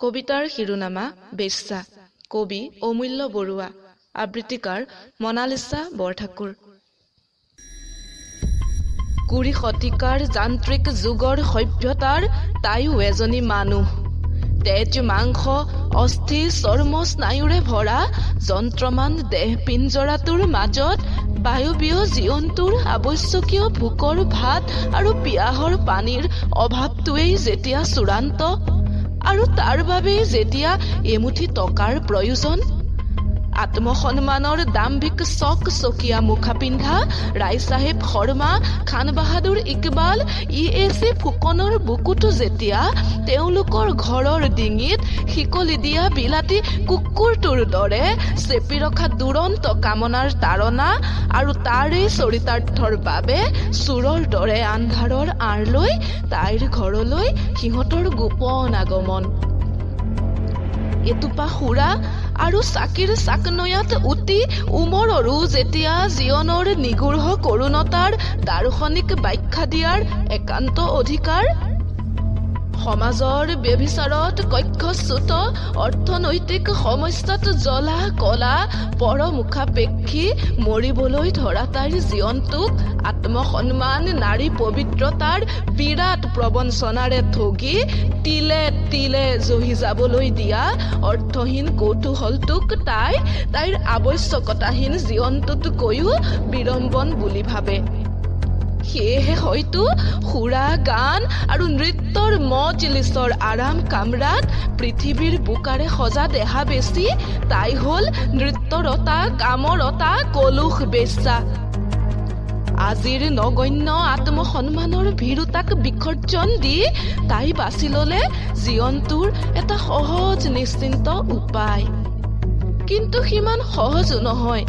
কবিতাৰ শিৰোনামা বেশ্যা। কবি অমূল্য বৰুৱা। আবৃত্তিকাৰ মনালিছা বৰঠাকুৰ। ২০ শতিকাৰ যান্ত্ৰিক যুগৰ সভ্যতাৰ তাইও এজনী মানুহ। তেজ মাংস অস্থি চৰ্ম স্নায়ুৰে ভৰা যন্ত্ৰমান দেহ পিঞ্জৰাটোৰ মাজত বায়বীয় জীৱনটোৰ আৱশ্যকীয় ভোকৰ ভাত আৰু পিয়াহৰ পানীৰ অভাৱটোৱেই যেতিয়া চূড়ান্ত, আৰু তাৰ বাবে যেতিয়া এমুঠি টকাৰ প্ৰয়োজন, আত্মসন্মানৰ দাম্ভিক চকচকীয়া মুখা পিন্ধা ৰায় চাহেব শৰ্মা, খান বাহাদুৰ ইকবাল, EAC ফুকনৰ বুকুটো যেতিয়া তেওঁলোকৰ ঘৰৰ ডিঙিত শিকলি দিয়া বিলাতী কুকুৰটোৰ দৰে চেপি ৰখা দুৰন্ত কামনাৰ তাৰণা, আৰু তাৰেই চৰিতাৰ্থৰ বাবে চোৰৰ দৰে আন্ধাৰৰ আঁৰ লৈ তাইৰ ঘৰলৈ সিহঁতৰ গোপন আগমন। এটোপা সুৰা আৰু চাকিৰ চাকনৈয়াত উটি উমৰৰো যেতিয়া জীৱনৰ নিগূঢ় কৰুণতাৰ দাৰ্শনিক ব্যাখ্যা দিয়াৰ একান্ত অধিকাৰ, সমাজৰ ব্যভিচাৰত কক্ষচ্যুত অৰ্থনৈতিক সমস্যাত জ্বলা কলা পৰমুখাপেক্ষী মৰিবলৈ ধৰা তাইৰ জীৱনটোক আত্মসন্মান নাৰী পবিত্ৰতাৰ বিৰাট প্ৰবঞ্চনাৰে ঠগি তিলে তিলে জহি যাবলৈ দিয়া অৰ্থহীন কৌতূহলটোক তাইৰ আৱশ্যকতাহীন জীৱনটোতকৈও বিড়ম্বন বুলি ভাবে। সেয়েহে হয়তো সুৰা গান আৰু নৃত্যৰ মজলিছৰ আৰাম কামৰাত পৃথিৱীৰ বোকাৰে সজা দেহা বেছি তাই হল নৃত্যৰতা কামৰতা কলুষ বেশ্যা। আজিৰ নগণ্য আত্মসন্মানৰ ভীৰুতাক বিসৰ্জন দি তাই বাছি ললে জীৱনটোৰ এটা সহজ নিশ্চিন্ত উপায়। কিন্তু সিমান সহজো নহয়।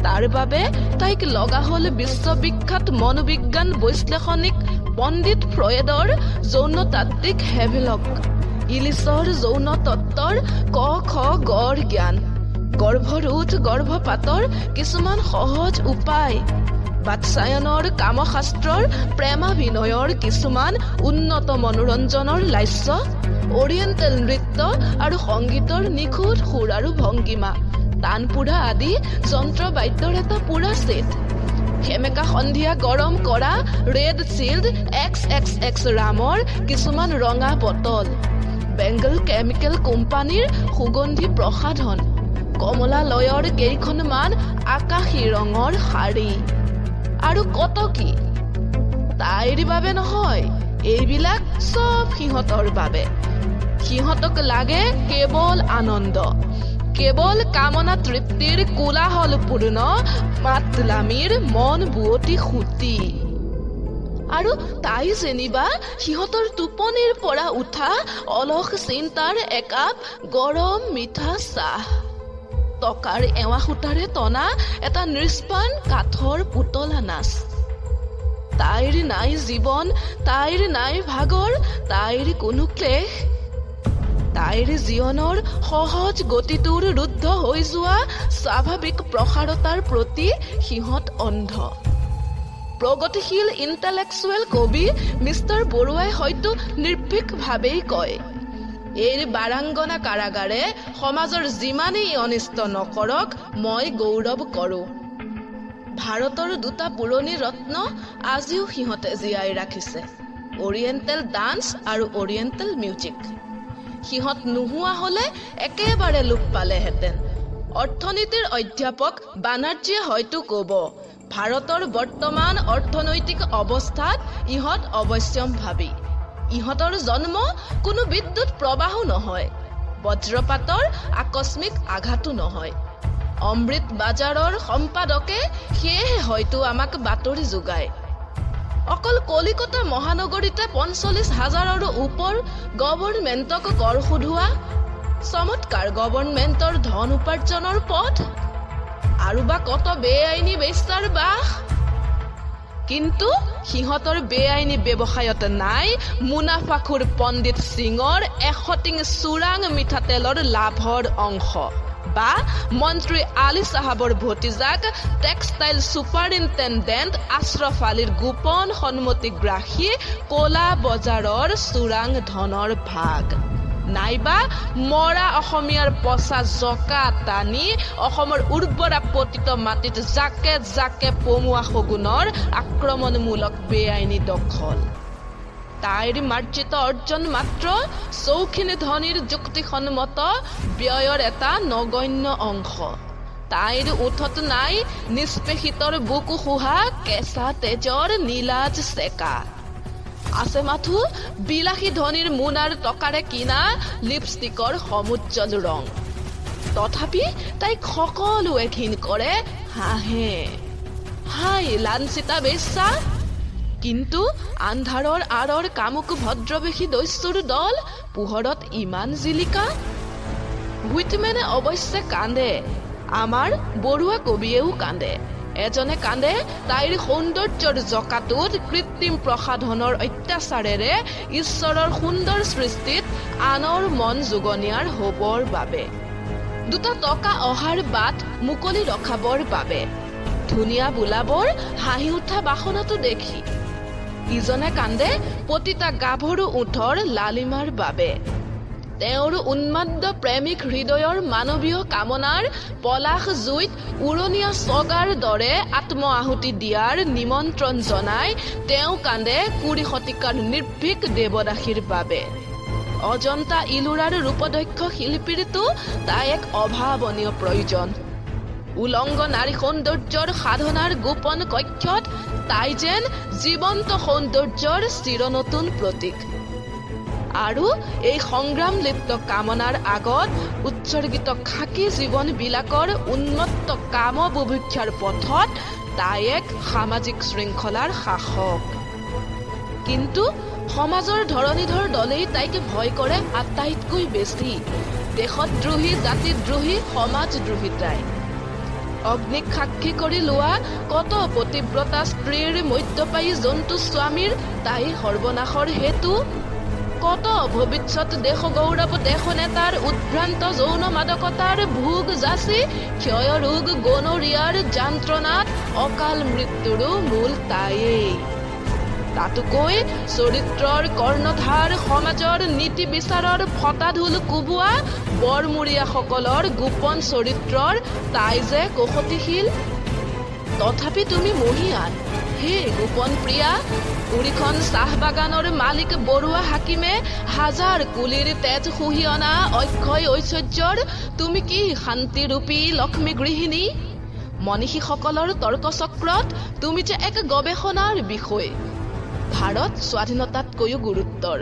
তাৰ বাবে তাইক লগা হল বিশ্ববিখ্যাত মনোবিজ্ঞান বৈশ্লেষণিক পণ্ডিত ফ্ৰয়েডৰ যৌনতাত্ত্বিক হেভেলক ইলিছৰ যৌন তত্ত্বৰ ক খ গড় জ্ঞান, গৰ্ভৰোধ গৰ্ভপাতৰ কিছুমান সহজ উপায়, বাৎসায়নৰ কামশাস্ত্ৰৰ প্ৰেমাভিনয়ৰ কিছুমান উন্নত মনোৰঞ্জনৰ লাস্য, অৰিয়েণ্টেল নৃত্য আৰু সংগীতৰ নিখুঁত সুৰ আৰু ভংগীমা, তানপুৰা আদি যন্ত্ৰবাদ্যৰ এটা পুৰা ছেট, সেমেকা সন্ধিয়া গৰম কৰা ৰেড চিল্ড XXX ৰামৰ কিছুমান ৰঙা বটল, বেংগল কেমিকেল কোম্পানীৰ সুগন্ধি প্ৰসাধন, কমলালয়ৰ কেইখনমান আকাশী ৰঙৰ শাৰী, আৰু কত কি। তাইৰ বাবে নহয়, এইবিলাক চব সিহঁতৰ বাবে। সিহঁতক লাগে কেৱল আনন্দ, কেৱল কামনা তৃপ্তিৰ কোলাহলপূৰ্ণ মাতলামিৰ মন বুৱতী সুতি। আৰু তাই যেনিবা সিহঁতৰ টোপনিৰ পৰা উঠা অলস চিন্তাৰ একাপ গৰম মিঠা চাহ, টকাৰ এৱা সূতাৰে টনা এটা নিষ্পাণ কাঠৰ পুতলা নাচ। তাইৰ নাই জীৱন, তাইৰ নাই ভাগৰ, তাইৰ কোনো ক্লেশ। তাইৰ জীৱনৰ সহজ গতিটোৰ ৰুদ্ধ হৈ যোৱা স্বাভাৱিক প্ৰসাৰতাৰ প্ৰতি সিহঁত অন্ধ। প্ৰগতিশীল ইণ্টেলেকচুৱেল কবি মিষ্টাৰ বৰুৱাই হয়তো নিৰ্ভীকভাৱেই কয়, এই বাৰাংগনা কাৰাগাৰে সমাজৰ যিমানেই অনিষ্ট নকৰক মই গৌৰৱ কৰোঁ। ভাৰতৰ দুটা পুৰণি ৰত্ন আজিও সিহঁতে জীয়াই ৰাখিছে, অৰিয়েণ্টেল ডান্স আৰু অৰিয়েণ্টেল মিউজিক। সিহঁত নোহোৱা হলে একেবাৰে লোপ পালেহেঁতেন। অৰ্থনীতিৰ অধ্যাপক বানাৰ্জীয়ে হয়তো কব, ভাৰতৰ বৰ্তমান অৰ্থনৈতিক অৱস্থাত ইহঁত অৱশ্যম্ভাৱী। ইহঁতৰ জন্ম কোনো বিদ্যুৎ প্ৰবাহো নহয়, বজ্ৰপাতৰ আকস্মিক আঘাতো নহয়। অমৃত বাজাৰৰ সম্পাদকে সেয়েহে হয়তো আমাক বাতৰি যোগায়। অকল কলিকতা মহানগৰীতে ৪৫,০০০ৰো ওপৰ গভৰ্ণমেণ্টক কৰ সোধোৱা চমৎকাৰ গভৰ্ণমেণ্টৰ ধন উপাৰ্জনৰ পথ, আৰু বা কত বেআইনী বেশ্যাৰ বাস। কিন্তু সিহঁতৰ বেআইনী ব্যৱসায়ত নাই মুনাফাখোৰ পণ্ডিত সিঙৰ ১০০ টিং চোৰাং মিঠাতেলৰ লাভৰ অংশ, বা মন্ত্ৰী আলী চাহাবৰ ভতিজাক টেক্সটাইল ছুপাৰিণ্টেণ্ডেণ্ট আশ্ৰফ আলীৰ গোপন সন্মতিগ্ৰাহী কলা বজাৰৰ চোৰাং ধনৰ ভাগ। নাইবা মৰা অসমীয়াৰ পচা জকা টানি অসমৰ উৰ্বৰা পতিত মাটিত জাকে জাকে পমুৱা শগুনৰ আক্ৰমণমূলক বেআইনী দখল। তাইৰ মাৰ্জিত অৰ্জন মাত্ৰ চৌখিনী ধনীৰ যুক্তিসন্মত ব্যয়ৰ এটা নগণ্য অংশ। তাইৰ ওঠত নাই নিষ্পেষিতৰ বুকু শুহা কেঁচা তেজৰ নীলাজ চেকা। আছে মাথো বিলাসী ধনীৰ মোনাৰ টকাৰে কিনা লিপষ্টিকৰ সমুজ্জ্বল ৰং। তথাপি তাইক সকলোৱে ঘিণ কৰে, হাঁহে। হাই লাঞ্চিতা বেশ্যা! কিন্তু আন্ধাৰৰ আঁৰৰ কামুক ভদ্ৰবেশী দস্যুৰ দল পোহৰত ইমান জিলিকা। হুইটমেনে অৱশ্যে কান্দে, আমাৰ বৰুৱা কবিয়েও কান্দে। এজনে কান্দে তাইৰ সৌন্দৰ্যৰ জকাটোত কৃত্ৰিম প্ৰসাধনৰ অত্যাচাৰেৰে ঈশ্বৰৰ সুন্দৰ সৃষ্টিত আনৰ মন যোগনীয়াৰ হ'বৰ বাবে, দুটা টকা অহাৰ বাট মুকলি ৰখাবৰ বাবে, ধুনীয়া বোলাবৰ হাঁহি উঠা বাসনাটো দেখি। ইজনে কান্দে পতিতা গাভৰু ওঠৰ লালিমাৰ বাবে, তেওঁৰ উন্মাদ প্ৰেমিক হৃদয়ৰ মানৱীয় কামনাৰ পলাশ জুইত উৰণীয়া চগাৰ দৰে আত্ম আহুতি দিয়াৰ নিমন্ত্ৰণ জনাই তেওঁ কান্দে ২০ শতিকাৰ নিৰ্ভীক দেৱদাসীৰ বাবে। অজন্তা ইলোৰাৰ ৰূপদক্ষ শিল্পীৰতো তাই এক অভাৱনীয় প্ৰয়োজন। উলংগ নাৰী সৌন্দৰ্যৰ সাধনাৰ গোপন কক্ষত তাই যেন জীৱন্ত সৌন্দৰ্যৰ চিৰনতুন প্ৰতীক। আৰু এই সংগ্ৰাম লিপ্ত কামনাৰ আগত উৎসৰ্গিত খাকী জীৱনবিলাকৰ উন্মত্ত কাম বুভুক্ষাৰ পথত তাই এক সামাজিক শৃংখলাৰ শাসক। কিন্তু সমাজৰ ধৰণীধৰ দলেই তাইক ভয় কৰে আটাইতকৈ বেছি। দেশদ্ৰোহী, জাতিদ্ৰোহী, সমাজদ্ৰোহী তাই। অগ্নিক সাক্ষী কৰি লোৱা কত পতিব্ৰতা স্ত্ৰীৰ মদ্যপায়ী জন্তু স্বামীৰ তাই সৰ্বনাশৰ হেতু। কত ভৱিষ্যত দেশ গৌৰৱ দেশ নেতাৰ উদ্ভ্ৰান্ত যৌন মাদকতাৰ ভোগ যাচি ক্ষয় ৰোগ গনৰিয়াৰ যন্ত্ৰণাত অকাল মৃত্যুৰো মূল তায়েই। তাতোকৈ চৰিত্ৰৰ কৰ্ণধাৰ, সমাজৰ নীতি বিচাৰৰ ফটাধূল কোবোৱা বৰমূৰীয়াসকলৰ গোপন চৰিত্ৰৰ তাই যে কষটিশীল। তথাপি তুমি মহিয়ান হে গোপন প্ৰিয়া। উৰিখন চাহ বাগানৰ মালিক বৰুৱা হাকিমে হাজাৰ কুলিৰ তেজ শুহি অনা অক্ষয় ঐশ্বৰ্যৰ তুমি কি শান্তিৰূপী লক্ষ্মী গৃহিণী। মনীষীসকলৰ তৰ্কচক্ৰত তুমি যে এক গৱেষণাৰ বিষয়। ভাৰত স্বাধীনতাতকৈও গুৰুত্বৰ।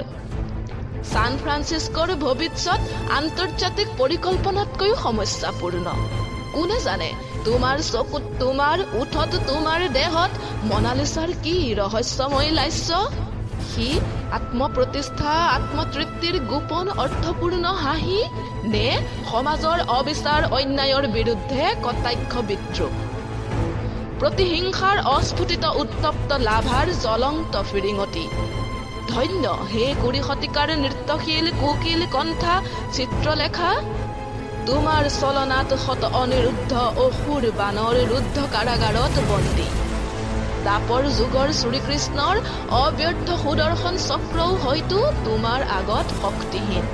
ছান ফ্ৰান্সিস্কৰ ভৱিষ্যত আন্তৰ্জাতিক পৰিকল্পনাতকৈও সমস্যাপূৰ্ণ। কোনে জানে তোমাৰ চকুত, তোমাৰ ওঠত, তোমাৰ দেহত মনালিছাৰ কি ৰহস্যময় লাস্য। সি আত্মপ্ৰতিষ্ঠা, আত্মতৃপ্তিৰ গোপন অৰ্থপূৰ্ণ হাঁহি, নে সমাজৰ অবিচাৰ অন্যায়ৰ বিৰুদ্ধে কটাক্ষ বিদ্ৰোহ, প্ৰতিহিংসাৰ অস্ফুটিত উত্তপ্ত লাভাৰ জ্বলন্ত ফিৰিঙতি। ধন্য হে ২০ শতিকাৰ নৃত্যশীল কোকিল কণ্ঠা চিত্ৰলেখা। তোমাৰ চলনাত শত অনিৰুদ্ধ অসুৰ বানৰ ৰুদ্ধ কাৰাগাৰত বন্দী। দাপৰ যুগৰ শ্ৰীকৃষ্ণৰ অব্যৰ্থ সুদৰ্শন চক্ৰও হয়তো তোমাৰ আগত শক্তিহীন।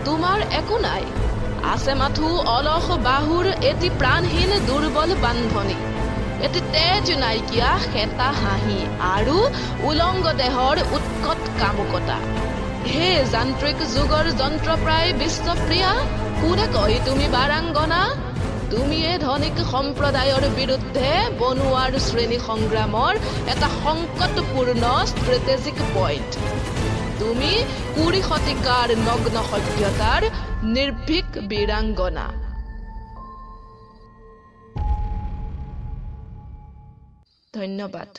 তোমাৰ একো নাই, আছে মাথো অলস বাহুৰ এটি প্ৰাণহীন দুৰ্বল বান্ধনি, এটি তেজ নাইকিয়া হেতা হাঁহি আৰু উলংগ দেহৰ উৎকট কামুকতা। হে যান্ত্ৰিক যুগৰ যন্ত্ৰপ্ৰায় বিশ্বপ্ৰিয়া, কোনে কয় তুমি বাৰাংগনা। তুমিয়ে ধনিক সম্প্ৰদায়ৰ বিৰুদ্ধে বনোৱাৰ শ্ৰেণী সংগ্ৰামৰ এটা সংকটপূৰ্ণ ষ্ট্ৰেটেজিক পইণ্ট। তুমি ২০ শতিকাৰ নগ্ন সভ্যতাৰ নিৰ্ভীক বীৰাংগনা। ধন্যবাদ।